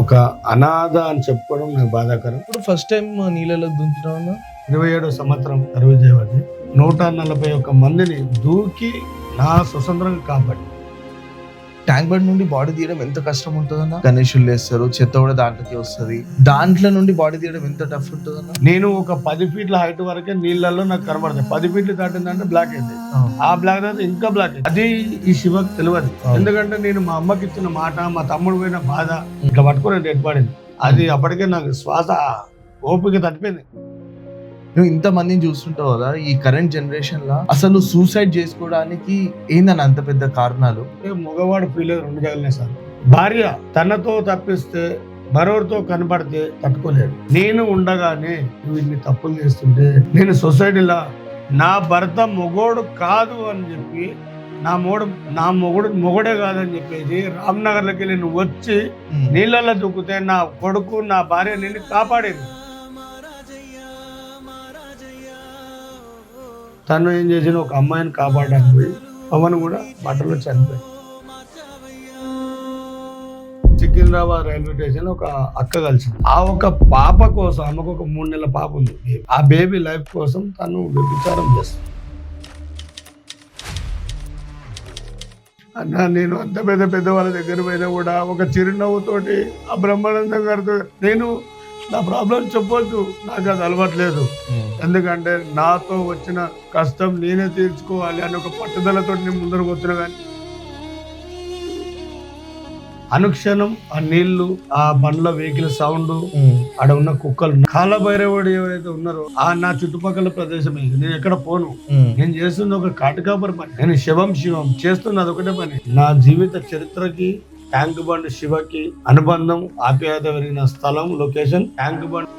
ఒక అనాథ అని చెప్పుకోవడం నాకు బాధాకరం. ఇప్పుడు ఫస్ట్ టైం నీళ్ళలో దుంకుతున్నా 27వ సంవత్సరం సర్వీస్ చేయబట్టి 141 మందిని దూకి నా స్వతంత్రంగా కాపాడి. ట్యాంక్ బండ్ నుండి బాడీ తీయడం ఎంత కష్టం ఉంటుందన్న. గణేషులు వేస్తారు, చెత్త కూడా దాంట్లోకి వస్తుంది. దాంట్లో నుండి బాడీ తీయడం ఎంత టఫ్ ఉంటుందన్న. నేను ఒక 10 ఫీట్ల హైట్ వరకే నీళ్ళల్లో నాకు కనబడతాయి. 10 ఫీట్లు దాటిందంటే బ్లాక్ అయింది. ఆ బ్లాక్ తర్వాత ఇంకా బ్లాక్ అయింది. అది ఈ శివకు తెలియదు. ఎందుకంటే నేను మా అమ్మకి ఇచ్చిన మాట, మా తమ్ముడు పోయిన బాధ ఇట్లా పట్టుకుని డెడ్ పడింది. అది అప్పటికే నాకు శ్వాస ఓపిక తప్పిపోయింది. నువ్వు ఇంత మందిని చూస్తుంటావు కదా, ఈ కరెంట్ జనరేషన్ లో అసలు సూసైడ్ చేసుకోవడానికి ఏందని అంత పెద్ద కారణాలు? మగవాడు ఫీల్ 2 జగలనే సార్. భార్య తనతో తప్పిస్తే మరొకరితో కనపడితే తట్టుకోలేడు. నేను ఉండగానే నువ్వు ఇన్ని తప్పులు చేస్తుంటే నేను సొసైటీలో నా భర్త మొగోడు కాదు అని చెప్పి నా మొగుడే కాదని చెప్పేసి రామ్నగర్లోకి వెళ్ళి నువ్వు వచ్చి నీళ్ళల్లో దూకితే నా కొడుకు నా భార్య నిన్ను కాపాడేది. తను ఏం చేసిన ఒక అమ్మాయిని కాపాడడానికి పోయి పవన్ కూడా బట్టలో చనిపోయి. సికింద్రాబాద్ రైల్వే స్టేషన్ ఒక అక్క కలిసింది. ఆ ఒక పాప కోసం, ఆమెకు ఒక 3 నెలల పాప ఉంది. ఆ బేబీ లైఫ్ కోసం తను వ్యభిచారం చేస్తుంది. అన్న నేను అంత పెద్ద వాళ్ళ దగ్గర పోయినా కూడా ఒక చిరునవ్వుతోటి ఆ బ్రహ్మానందం గారితో నేను నా ప్రాబ్లం చెప్పొద్దు, నాకు అది అలవాట్లేదు. ఎందుకంటే నాతో వచ్చిన కష్టం నేనే తీర్చుకోవాలి అని ఒక పట్టుదలతో నేను ముందరకు వచ్చినా. కానీ అనుక్షణం ఆ నీళ్లు, ఆ బండ్ల వెహికల్ సౌండ్, ఆడ ఉన్న కుక్కలు, కాలభైరవుడు ఎవరైతే ఉన్నారో ఆ నా చుట్టుపక్కల ప్రదేశం. నేను ఎక్కడ పోను. నేను చేస్తుంది ఒక కాటికాపరి పని. నేను శివం చేస్తున్నది ఒకటే పని. నా జీవిత చరిత్రకి ట్యాంక్ బండ్ శివకి అనుబంధం, ఆప్యాయత పెరిగిన స్థలం, లొకేషన్ ట్యాంక్ బండ్.